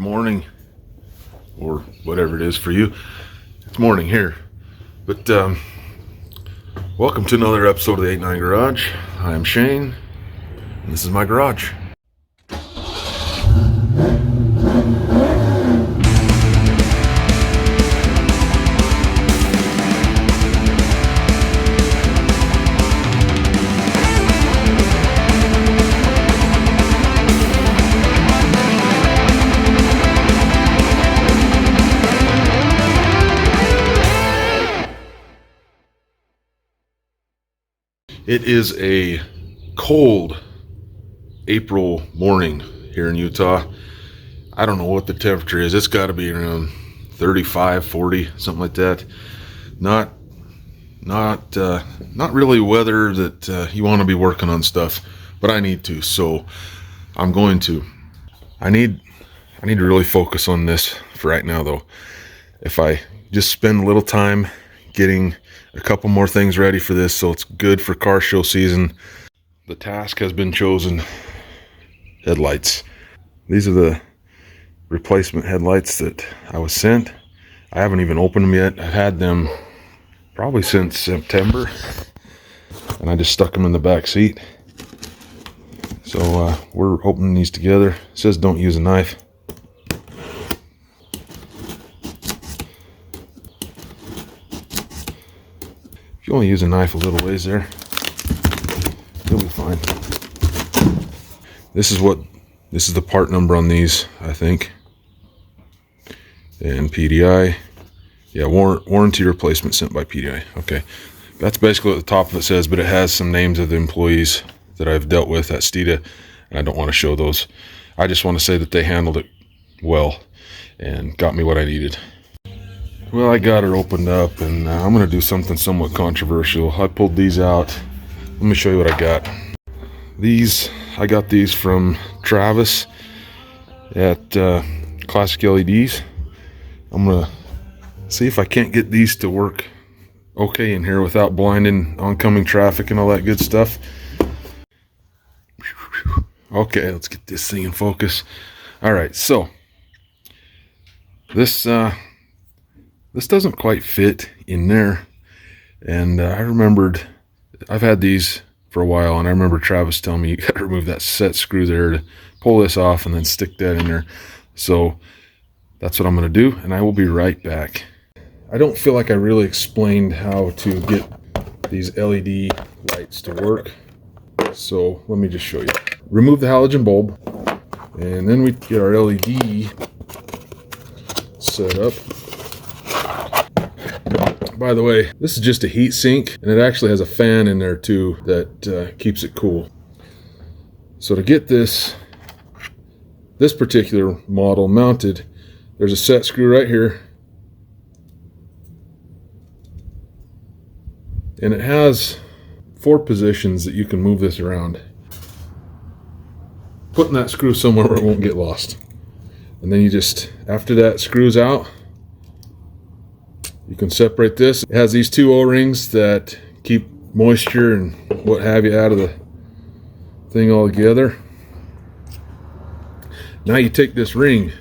morning, or whatever it is for you. It's morning here, but welcome to another episode of the 89 Garage. I am Shane, and this is my garage. It is a cold April morning here in Utah. I don't know what the temperature is. It's got to be around 35, 40, something like that. Not really weather that you want to be working on stuff, but I need to, so I'm going to. I need to really focus on this for right now, though. If I just spend a little time getting a couple more things ready for this, so it's good for car show season. The task has been chosen. Headlights. These are the replacement headlights that I was sent. I haven't even opened them yet. I've had them probably since September, and I just stuck them in the back seat. So we're opening these together. It says don't use a knife. If you only use a knife a little ways there, you'll be fine. This is the part number on these, I think. And PDI. Yeah, warranty replacement sent by PDI. Okay. That's basically what the top of it says, but it has some names of the employees that I've dealt with at Stita, and I don't want to show those. I just want to say that they handled it well and got me what I needed. Well, I got her opened up, and I'm going to do something somewhat controversial. I pulled these out. Let me show you what I got. I got these from Travis at Classic LEDs. I'm going to see if I can't get these to work okay in here without blinding oncoming traffic and all that good stuff. Okay, let's get this thing in focus. All right, so this doesn't quite fit in there, and I remembered I've had these for a while, and I remember Travis telling me you got to remove that set screw there to pull this off and then stick that in there. So that's what I'm going to do, and I will be right back. I don't feel like I really explained how to get these LED lights to work, so let me just show you. Remove the halogen bulb, and then we get our LED set up. By the way, this is just a heat sink, and it actually has a fan in there too that keeps it cool. So to get this particular model mounted, there's a set screw right here, and it has 4 positions that you can move this around, putting that screw somewhere where it won't get lost. And then you just, after that screws out, you can separate this. It has these 2 O-rings that keep moisture and what have you out of the thing all together. Now you take this ring.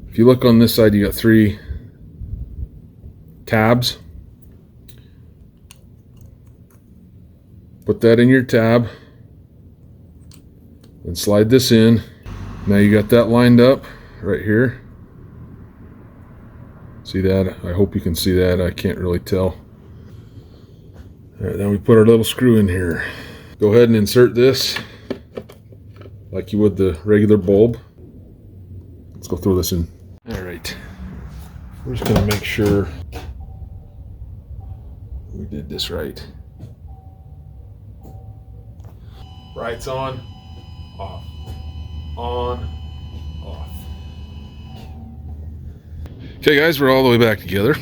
If you look on this side, you got 3 tabs. Put that in your tab and slide this in. Now you got that lined up right here. See that? I hope you can see that. I can't really tell. All right, then we put our little screw in here. Go ahead and insert this like you would the regular bulb. Let's go throw this in. All right. We're just going to make sure we did this right. Lights on, off, on, off. Okay guys, we're all the way back together.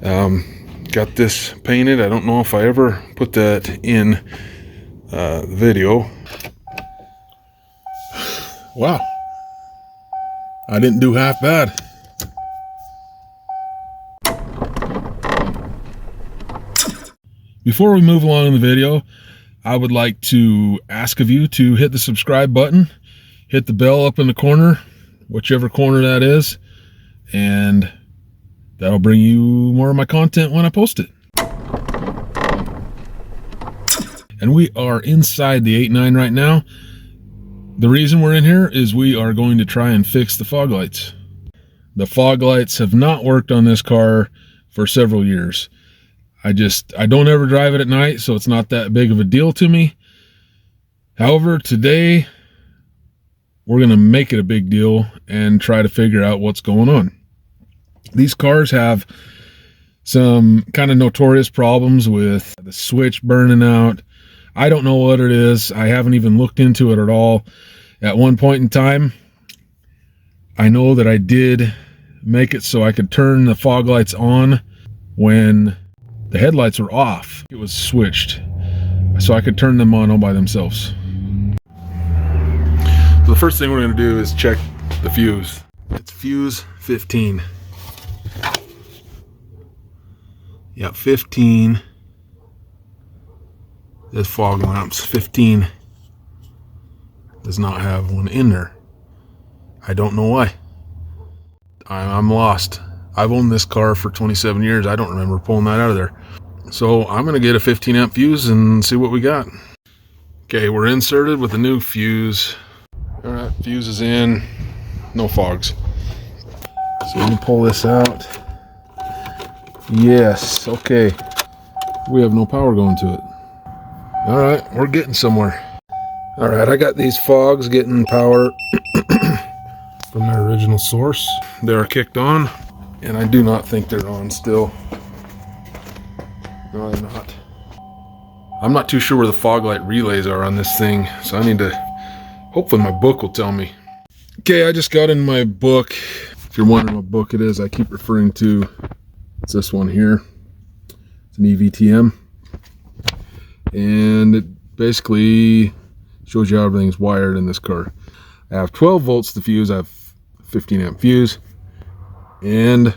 Got this painted. I don't know if I ever put that in the video. Wow, I didn't do half bad. Before we move along in the video, I would like to ask of you to hit the subscribe button, hit the bell up in the corner, whichever corner that is, and that'll bring you more of my content when I post it. And we are inside the 8.9 right now. The reason we're in here is we are going to try and fix the fog lights. The fog lights have not worked on this car for several years. I don't ever drive it at night, so it's not that big of a deal to me. However, today we're going to make it a big deal and try to figure out what's going on. These cars have some kind of notorious problems with the switch burning out. I don't know what it is. I haven't even looked into it at all. At one point in time, I know that I did make it so I could turn the fog lights on when the headlights were off. It was switched, so I could turn them on all by themselves. So the first thing we're going to do is check the fuse. It's fuse 15. Yep, 15. There's fog lamps. 15 does not have one in there. I don't know why. I'm lost. I've owned this car for 27 years. I don't remember pulling that out of there. So I'm going to get a 15 amp fuse and see what we got. Okay, we're inserted with a new fuse. All right, fuse is in. No fogs. So let me pull this out. Yes, okay. We have no power going to it. All right, we're getting somewhere. All right, I got these fogs getting power from their original source. They are kicked on, and I do not think they're on still. No, they're not. I'm not too sure where the fog light relays are on this thing, so I need to, hopefully my book will tell me. Okay, I just got in my book. If you're wondering what book it is, I keep referring to, it's this one here. It's an EVTM. And it basically shows you how everything's wired in this car. I have 12 volts to fuse. I have 15 amp fuse. And,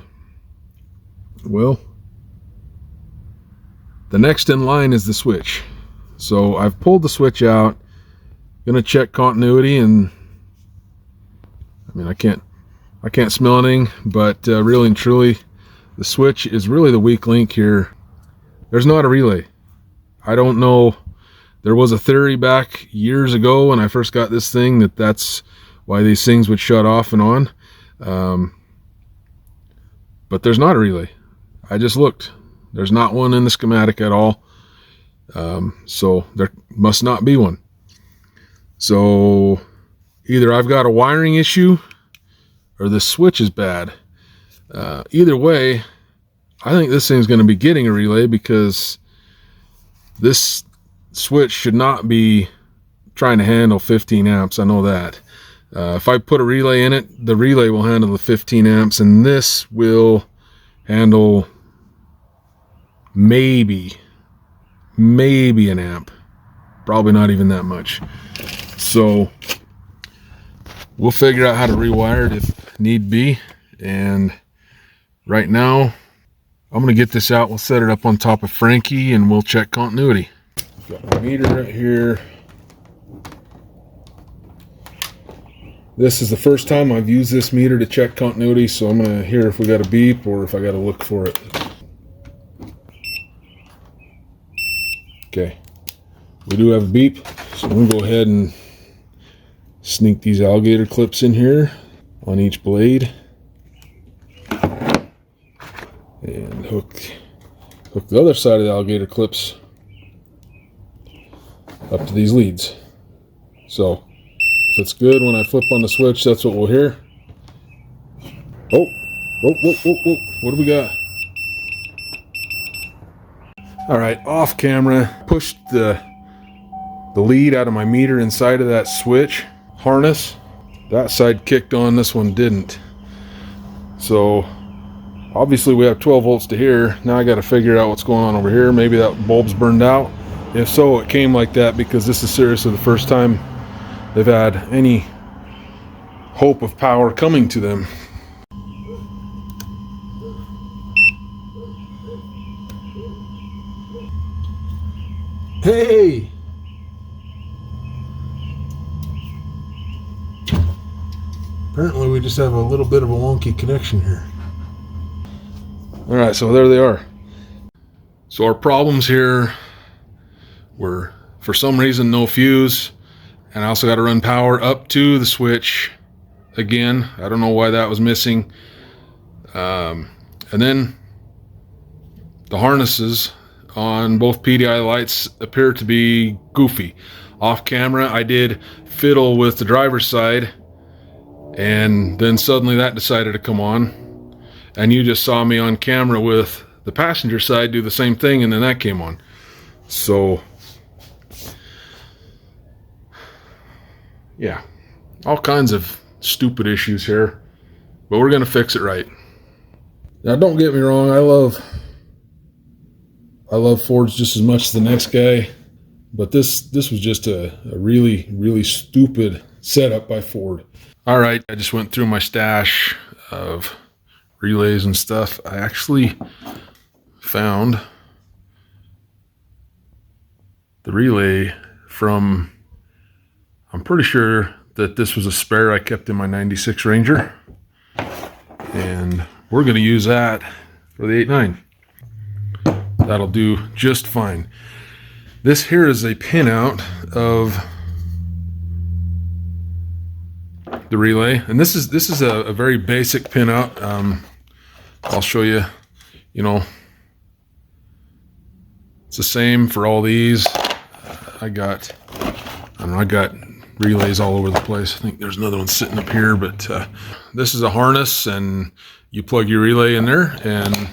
well, the next in line is the switch. So I've pulled the switch out. Gonna check continuity, and I mean, I can't smell anything, but really and truly, the switch is really the weak link here. There's not a relay. I don't know. There was a theory back years ago when I first got this thing that that's why these things would shut off and on. But there's not a relay. I just looked. There's not one in the schematic at all. So there must not be one. So either I've got a wiring issue or the switch is bad. Either way, I think this thing's going to be getting a relay, because this switch should not be trying to handle 15 amps. I know that. If I put a relay in it, the relay will handle the 15 amps, and this will handle maybe an amp. Probably not even that much. So we'll figure out how to rewire it if need be. And right now, I'm going to get this out. We'll set it up on top of Frankie, and we'll check continuity. Got my meter right here. This is the first time I've used this meter to check continuity, so I'm going to hear if we got a beep or if I got to look for it. Okay, we do have a beep, so I'm going to go ahead and sneak these alligator clips in here on each blade. And hook the other side of the alligator clips up to these leads. So if it's good when I flip on the switch, that's what we'll hear. Oh, whoa, what do we got? All right, off camera, pushed the lead out of my meter inside of that switch harness. That side kicked on, this one didn't. So obviously we have 12 volts to here. Now I got to figure out what's going on over here. Maybe that bulb's burned out. If so, it came like that because this is seriously the first time they've had any hope of power coming to them. Hey! Apparently we just have a little bit of a wonky connection here. All right, so there they are. So our problems here were, for some reason, no fuse, and I also got to run power up to the switch again. I don't know why that was missing. And then the harnesses on both PDI lights appear to be goofy. Off camera, I did fiddle with the driver's side, and then suddenly that decided to come on, and you just saw me on camera with the passenger side do the same thing, and then that came on. So yeah, all kinds of stupid issues here, but we're gonna fix it right. Now don't get me wrong, I love Fords just as much as the next guy, but this was just a really stupid setup by Ford. All right, I just went through my stash of relays and stuff. I actually found the relay from, I'm pretty sure that this was a spare I kept in my 96 Ranger, and we're going to use that for the 8.9. That'll do just fine. This here is a pinout of the relay, and this is a very basic pinout. I'll show you. You know, it's the same for all these. I got relays all over the place. I think there's another one sitting up here, but this is a harness, and you plug your relay in there, and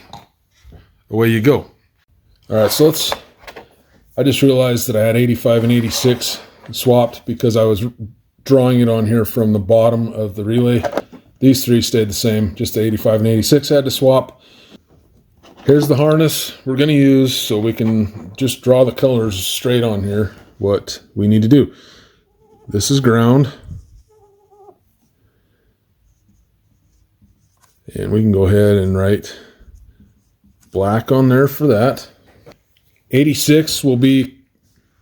away you go. All right, so I just realized that I had 85 and 86 swapped because I was drawing it on here from the bottom of the relay. These three stayed the same, just the 85 and 86 I had to swap. Here's the harness we're going to use, so we can just draw the colors straight on here, what we need to do. This is ground, and we can go ahead and write black on there for that. 86 will be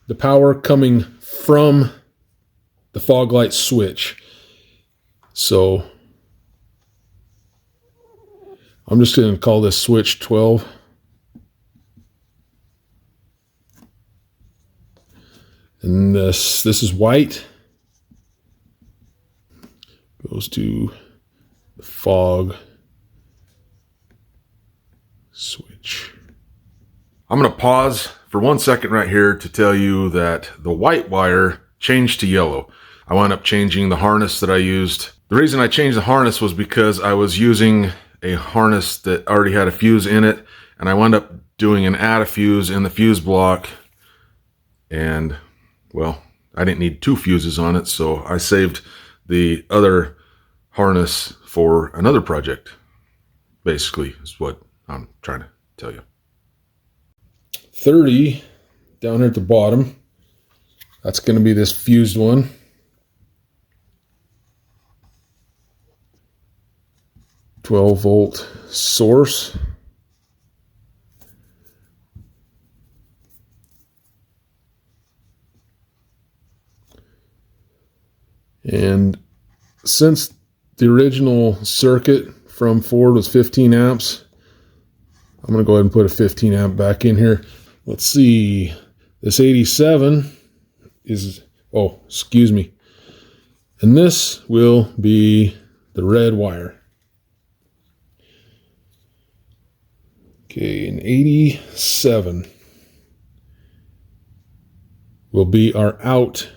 the power coming from the fog light switch. So I'm just going to call this switch 12. And this is white. Goes to the fog switch. I'm going to pause for 1 second right here to tell you that the white wire changed to yellow. I wound up changing the harness that I used. The reason I changed the harness was because I was using a harness that already had a fuse in it, and I wound up doing an add a fuse in the fuse block, and well, I didn't need 2 fuses on it, so I saved the other harness for another project, basically, is what I'm trying to tell you. 30 down here at the bottom, that's going to be this fused one. "12-volt source." And since the original circuit from Ford was 15 amps, I'm going to go ahead and put a 15 amp back in here. Let's see, this 87 is, oh, excuse me. And this will be the red wire. Okay, and 87 will be our out.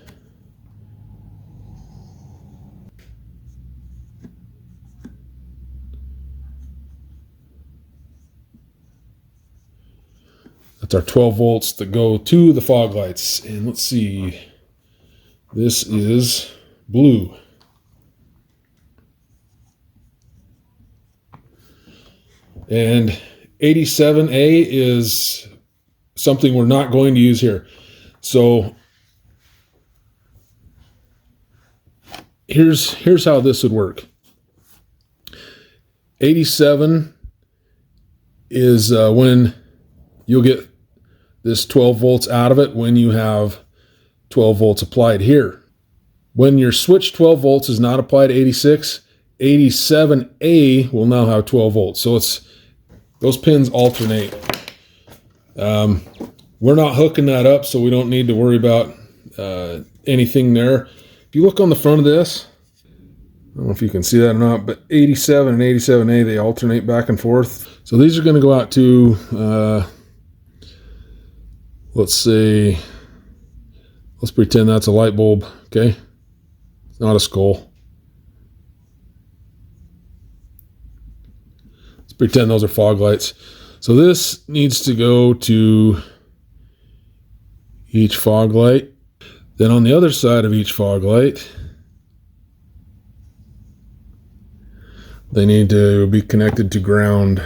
That's our 12 volts that go to the fog lights. And let's see, this is blue. And 87A is something we're not going to use here. So here's how this would work. 87 is when you'll get this 12 volts out of it when you have 12 volts applied here. When your switch 12 volts is not applied to 86, 87A will now have 12 volts. So those pins alternate. We're not hooking that up, so we don't need to worry about anything there. If you look on the front of this, I don't know if you can see that or not, but 87 and 87A, they alternate back and forth. So these are going to go out to, let's pretend that's a light bulb, okay? It's not a skull. Let's pretend those are fog lights. So this needs to go to each fog light. Then on the other side of each fog light, they need to be connected to ground.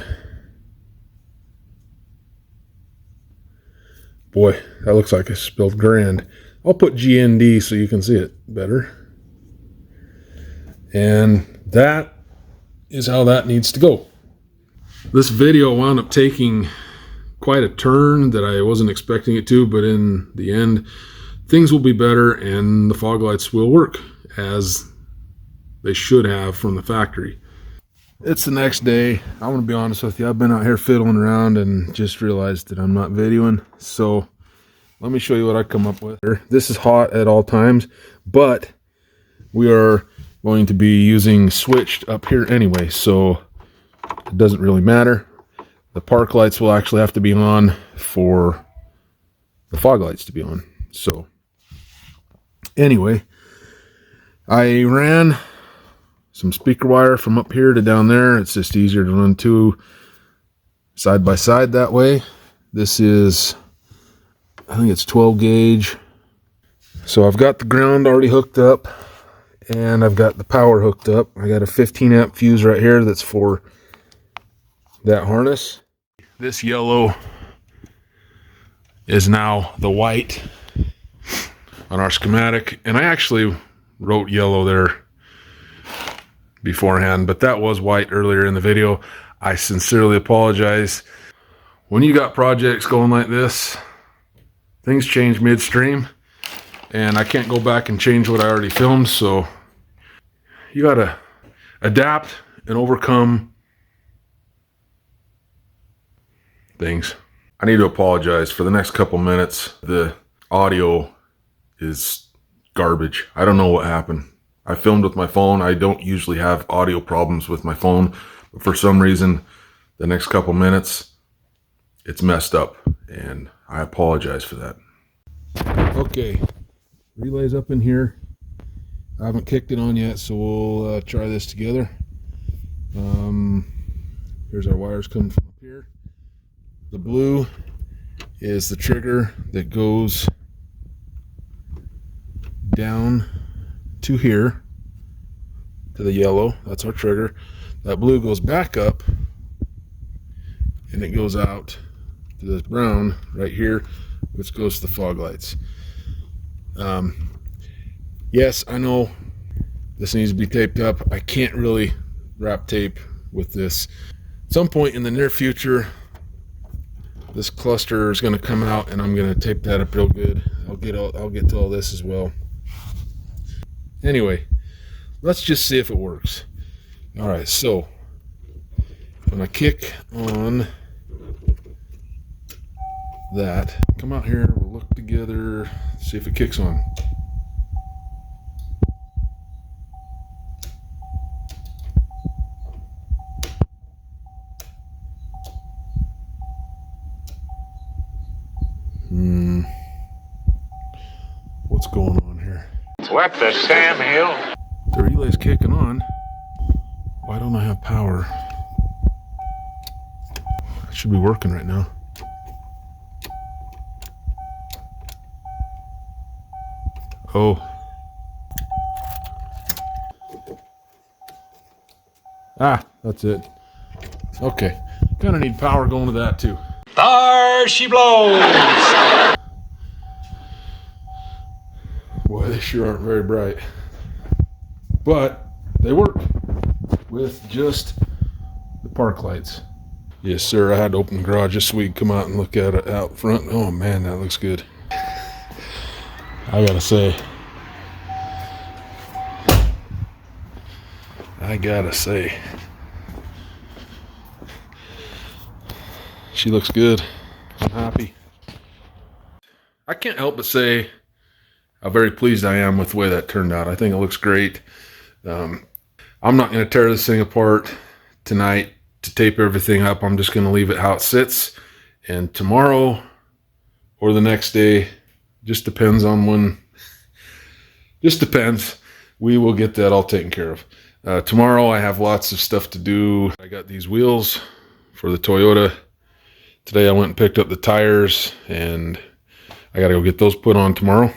Boy, that looks like I spelled grand. I'll put GND so you can see it better. And that is how that needs to go. This video wound up taking quite a turn that I wasn't expecting it to, but in the end, things will be better and the fog lights will work as they should have from the factory. It's the next day. I'm going to be honest with you. I've been out here fiddling around and just realized that I'm not videoing. So let me show you what I come up with. This is hot at all times, but we are going to be using switched up here anyway, so it doesn't really matter. The park lights will actually have to be on for the fog lights to be on. So anyway, I ran some speaker wire from up here to down there. It's just easier to run two side by side that way. This is, I think it's 12 gauge. So I've got the ground already hooked up and I've got the power hooked up. I got a 15 amp fuse right here that's for that harness. This yellow is now the white on our schematic, and I actually wrote yellow there beforehand, but that was white earlier in the video. I sincerely apologize. When you got projects going like this, things change midstream, and I can't go back and change what I already filmed, so you gotta adapt and overcome things. I need to apologize for the next couple minutes. The audio is garbage. I don't know what happened. I filmed with my phone. I don't usually have audio problems with my phone, but for some reason, the next couple minutes, it's messed up, and I apologize for that. Okay, relay's up in here. I haven't kicked it on yet, so we'll try this together. Here's our wires coming from up here. The blue is the trigger that goes down to here, to the yellow. That's our trigger. That blue goes back up and it goes out to this brown right here, which goes to the fog lights. Yes, I know this needs to be taped up. I can't really wrap tape with this. At some point in the near future, this cluster is going to come out and I'm going to tape that up real good. I'll get to all this as well. Anyway, let's just see if it works. All right, so when I kick on that, come out here, we'll look together, see if it kicks on. What's going on here? What the Sam Hill? The relay's kicking on. Why don't I have power? It should be working right now. Oh. Ah, that's it. Okay. Kind of need power going to that too. There she blows! Boy, they sure aren't very bright. But they work with just the park lights. Yes, sir. I had to open the garage just so we could come out and look at it out front. Oh, man, that looks good. I gotta say, I gotta say, she looks good. I'm happy. I can't help but say how very pleased I am with the way that turned out. I think it looks great. I'm not going to tear this thing apart tonight to tape everything up. I'm just going to leave it how it sits. And tomorrow or the next day, just depends on when, just depends. We will get that all taken care of. Tomorrow I have lots of stuff to do. I got these wheels for the Toyota. Today I went and picked up the tires, and I got to go get those put on tomorrow.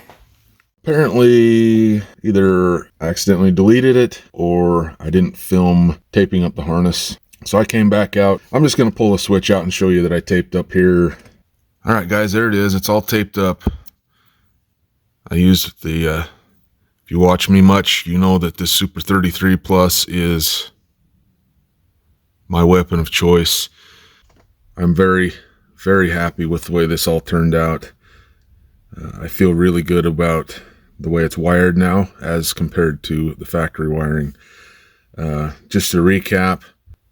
Apparently either I accidentally deleted it or I didn't film taping up the harness. So I came back out. I'm just going to pull the switch out and show you that I taped up here. All right, guys, there it is. It's all taped up. I used the, if you watch me much, you know that this Super 33 Plus is my weapon of choice. I'm very, very happy with the way this all turned out. I feel really good about the way it's wired now as compared to the factory wiring. Just to recap,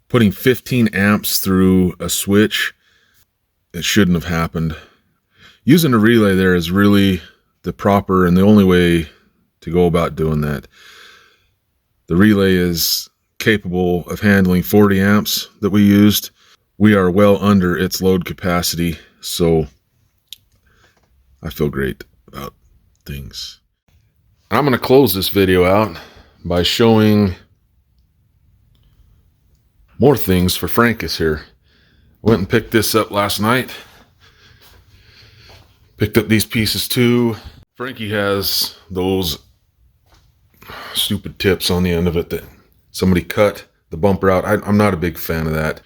putting 15 amps through a switch, it shouldn't have happened. Using a relay there is really the proper and the only way to go about doing that. The relay is capable of handling 40 amps that we used. We are well under its load capacity, so I feel great about things. I'm going to close this video out by showing more things for Frankus here. Went and picked this up last night. Picked up these pieces too. Frankie has those stupid tips on the end of it that somebody cut the bumper out. I'm not a big fan of that,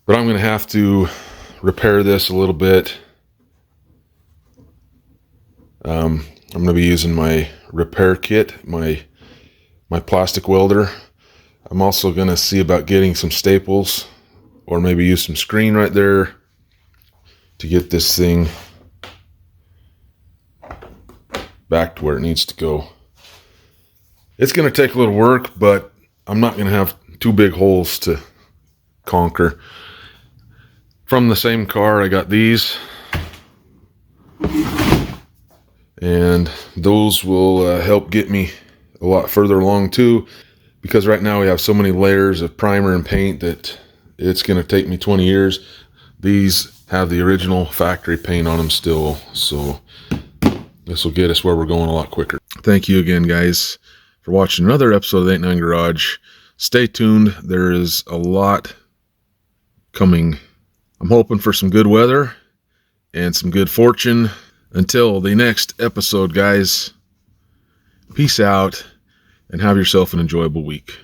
but I'm going to have to repair this a little bit. I'm going to be using my repair kit, my plastic welder. I'm also going to see about getting some staples or maybe use some screen right there to get this thing back to where it needs to go. It's going to take a little work, but I'm not going to have two big holes to conquer. From the same car, I got these. And those will help get me a lot further along too, because right now we have so many layers of primer and paint that it's going to take me 20 years. These have the original factory paint on them still, so this will get us where we're going a lot quicker. Thank you again, guys, for watching another episode of the 89 Garage. Stay tuned. There is a lot coming. I'm hoping for some good weather and some good fortune. Until the next episode, guys, peace out and have yourself an enjoyable week.